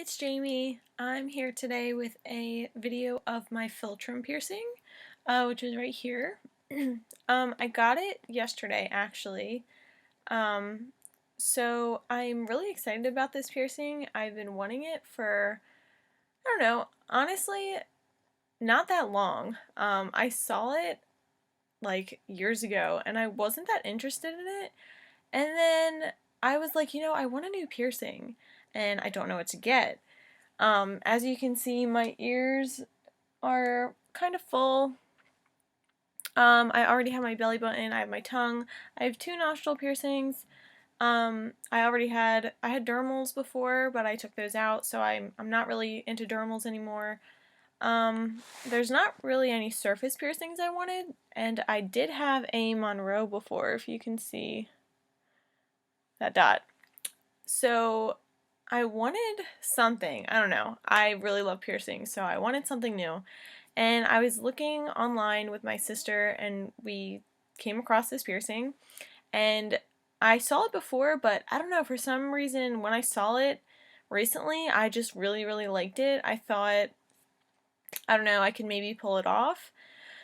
it's Jamie. I'm here today with a video of my philtrum piercing, which is right here. I got it yesterday, actually. Um, so I'm really excited about this piercing. I've been wanting it for, I don't know, honestly, not that long. I saw it like years ago, and I wasn't that interested in it. And then I was like, I want a new piercing, and I don't know what to get. As you can see, my ears are kind of full. I already have my belly button, I have my tongue, I have two nostril piercings. I had dermals before, but I took those out, so I'm not really into dermals anymore. There's not really any surface piercings I wanted, and I did have a Monroe before, if you can see that dot. So I wanted something. I don't know. I really love piercings, so I wanted something new. And I was looking online with my sister, and we came across this piercing. And I saw it before, but I don't know, for some reason, when I saw it recently, I just really, really liked it. I thought, I don't know, I could maybe pull it off.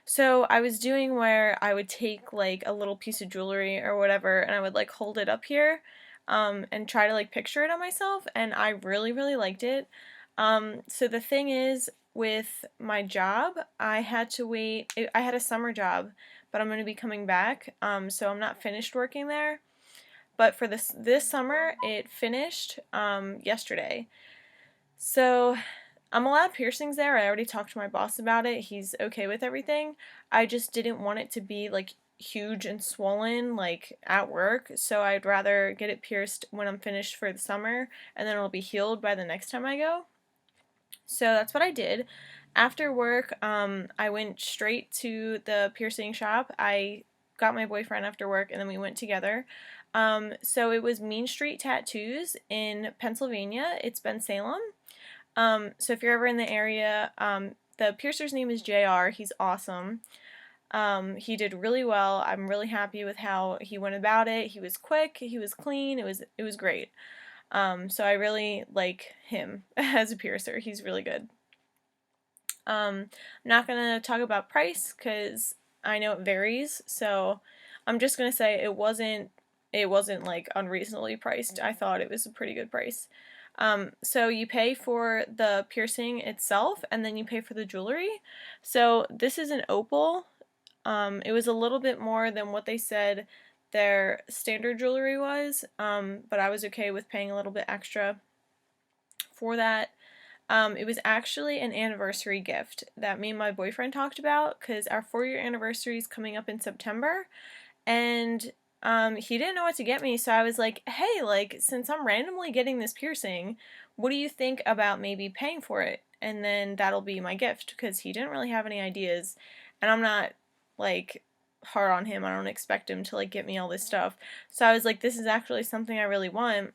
So I was doing where I would take like a little piece of jewelry or whatever, and I would like hold it up here, and try to like picture it on myself, and I really, really liked it. So the thing is, with my job, I had to wait. I had a summer job, but I'm going to be coming back, so I'm not finished working there. But for this summer, it finished yesterday. So I'm allowed piercings there. I already talked to my boss about it. He's okay with everything. I just didn't want it to be like huge and swollen like at work, so I'd rather get it pierced when I'm finished for the summer, and then it'll be healed by the next time I go. So that's what I did. After work, I went straight to the piercing shop. I got my boyfriend after work, and then we went together. So it was Mean Street Tattoos in Pennsylvania. It's Bensalem. So if you're ever in the area, the piercer's name is JR. He's awesome. He did really well. I'm really happy with how he went about it. He was quick, he was clean, it was great. So I really like him as a piercer. He's really good. I'm not gonna talk about price because I know it varies. So I'm just gonna say it wasn't like unreasonably priced. I thought it was a pretty good price. So you pay for the piercing itself, and then you pay for the jewelry. So this is an opal. It was a little bit more than what they said their standard jewelry was, but I was okay with paying a little bit extra for that. It was actually an anniversary gift that me and my boyfriend talked about because our 4-year anniversary is coming up in September, and he didn't know what to get me, so I was like, hey, like, since I'm randomly getting this piercing, what do you think about maybe paying for it? And then that'll be my gift, because he didn't really have any ideas, and I'm not, like, hard on him. I don't expect him to, like, get me all this stuff. So I was like, this is actually something I really want,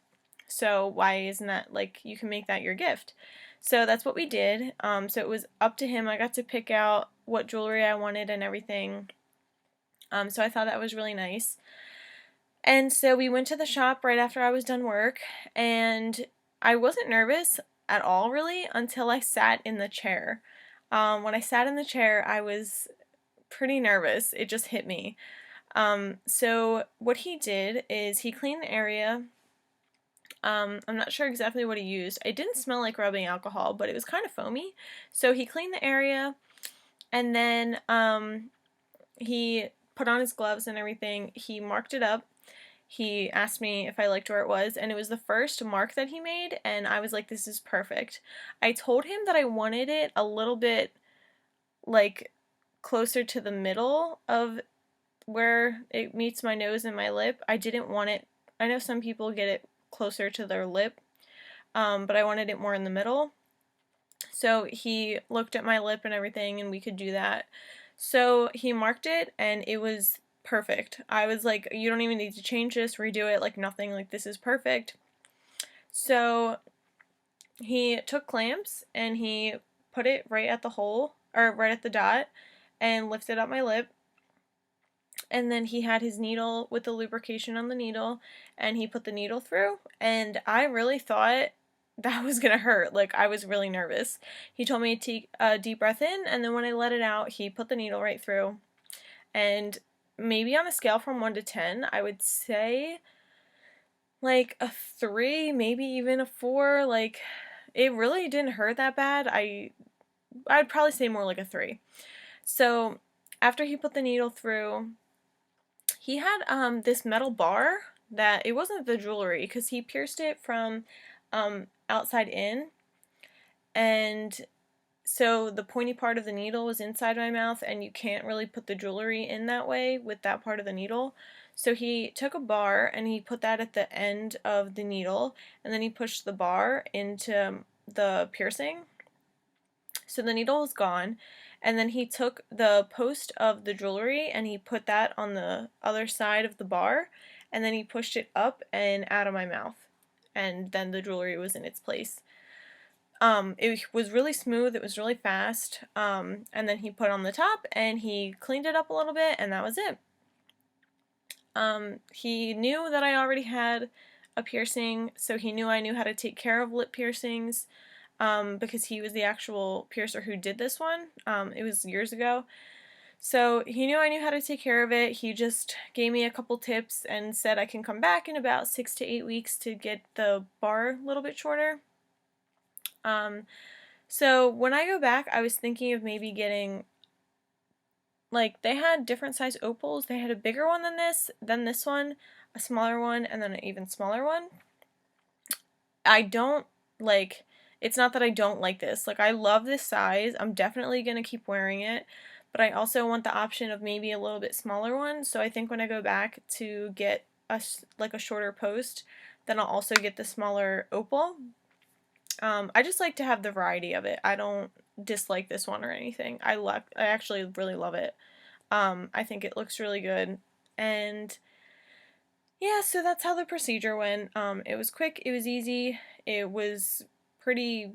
so why isn't that, like, you can make that your gift? So that's what we did. So it was up to him. I got to pick out what jewelry I wanted and everything. So I thought that was really nice. And so we went to the shop right after I was done work, and I wasn't nervous at all really until I sat in the chair. When I sat in the chair, I was pretty nervous. It just hit me. So what he did is he cleaned the area. I'm not sure exactly what he used. It didn't smell like rubbing alcohol, but it was kind of foamy. So he cleaned the area, and then he put on his gloves and everything. He marked it up. He asked me if I liked where it was, and it was the first mark that he made, and I was like, this is perfect. I told him that I wanted it a little bit, like, closer to the middle of where it meets my nose and my lip. I didn't want it, I know some people get it closer to their lip, but I wanted it more in the middle. So he looked at my lip and everything, and we could do that. So he marked it, and it was perfect. I was like, you don't even need to change this, redo it, like nothing, like this is perfect. So he took clamps, and he put it right at the hole, or right at the dot, and lifted up my lip. And then he had his needle with the lubrication on the needle, and he put the needle through, and I really thought that was gonna hurt. Like, I was really nervous. He told me to take a deep breath in, and then when I let it out, he put the needle right through. And maybe on a scale from 1 to 10, I would say like a 3, maybe even a 4. Like, it really didn't hurt that bad. I'd probably say more like a 3. So after he put the needle through, he had this metal bar that it wasn't the jewelry because he pierced it from outside in, and so the pointy part of the needle was inside my mouth, and you can't really put the jewelry in that way with that part of the needle. So he took a bar and he put that at the end of the needle, and then he pushed the bar into the piercing. So the needle was gone, and then he took the post of the jewelry and he put that on the other side of the bar, and then he pushed it up and out of my mouth, and then the jewelry was in its place. It was really smooth, it was really fast, and then he put on the top and he cleaned it up a little bit, and that was it. He knew that I already had a piercing, so he knew I knew how to take care of lip piercings, because he was the actual piercer who did this one. It was years ago. So he knew I knew how to take care of it. He just gave me a couple tips and said I can come back in about 6 to 8 weeks to get the bar a little bit shorter. So when I go back, I was thinking of maybe getting, like, they had different size opals. They had a bigger one than this one, a smaller one, and then an even smaller one. I don't, like, it's not that I don't like this. Like, I love this size. I'm definitely going to keep wearing it, but I also want the option of maybe a little bit smaller one. So I think when I go back to get a shorter post, then I'll also get the smaller opal. I just like to have the variety of it. I don't dislike this one or anything. I actually really love it. I think it looks really good. And yeah, so that's how the procedure went. It was quick, it was easy, it was pretty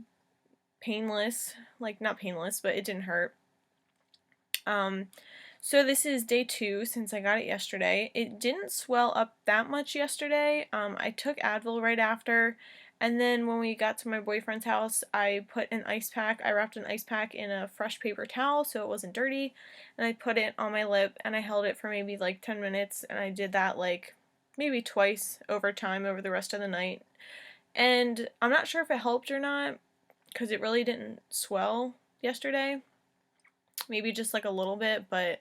painless. Like, not painless, but it didn't hurt. So this is day 2 since I got it yesterday. It didn't swell up that much yesterday. I took Advil right after, and then when we got to my boyfriend's house, I put an ice pack. I wrapped an ice pack in a fresh paper towel so it wasn't dirty, and I put it on my lip, and I held it for maybe like 10 minutes, and I did that like maybe twice over time over the rest of the night. And I'm not sure if it helped or not, because it really didn't swell yesterday. Maybe just like a little bit, but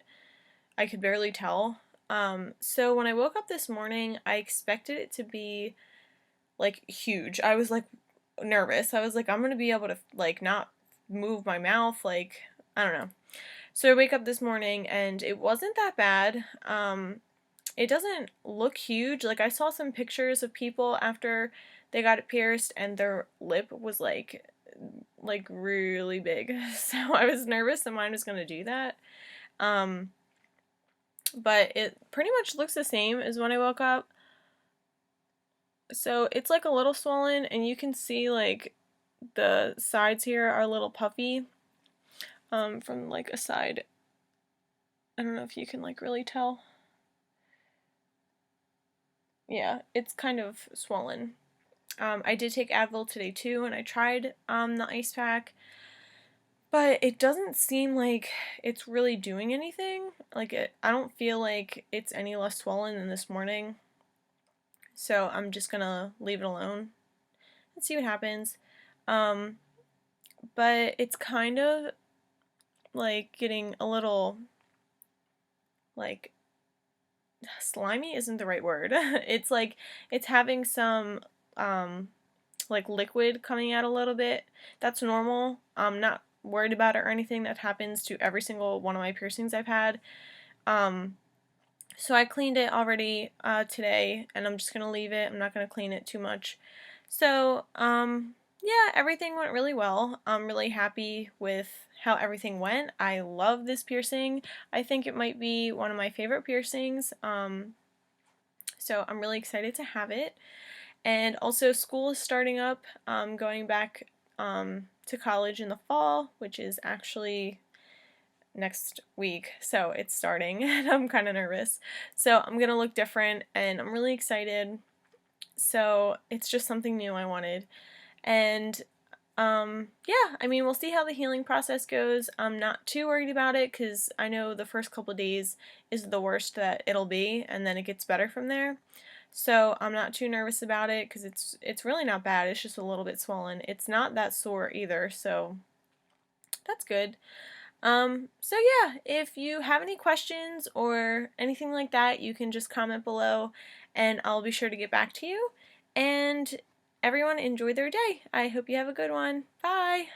I could barely tell. So when I woke up this morning, I expected it to be like huge. I was like nervous. I was like, I'm gonna be able to like not move my mouth, like, I don't know. So I wake up this morning and it wasn't that bad. It doesn't look huge. Like, I saw some pictures of people after they got it pierced and their lip was like really big. So I was nervous that mine was gonna do that. But it pretty much looks the same as when I woke up. So it's like a little swollen, and you can see like the sides here are a little puffy from like a side. I don't know if you can like really tell. Yeah, it's kind of swollen. I did take Advil today too, and I tried the ice pack, but it doesn't seem like it's really doing anything. Like, I don't feel like it's any less swollen than this morning. So I'm just gonna leave it alone and see what happens. But it's kind of like getting a little like slimy isn't the right word. It's like it's having some like liquid coming out a little bit. That's normal. I'm not worried about it or anything. That happens to every single one of my piercings I've had. So I cleaned it already today, and I'm just going to leave it. I'm not going to clean it too much. So, yeah, everything went really well. I'm really happy with how everything went. I love this piercing. I think it might be one of my favorite piercings. So I'm really excited to have it. And also, school is starting up. Going back to college in the fall, which is actually next week, so it's starting, and I'm kind of nervous. So I'm gonna look different, and I'm really excited. So it's just something new I wanted. And yeah, I mean, we'll see how the healing process goes. I'm not too worried about it because I know the first couple days is the worst that it'll be, and then it gets better from there. So I'm not too nervous about it because it's really not bad. It's just a little bit swollen. It's not that sore either, so that's good. So yeah, if you have any questions or anything like that, you can just comment below and I'll be sure to get back to you. And everyone enjoy their day. I hope you have a good one. Bye!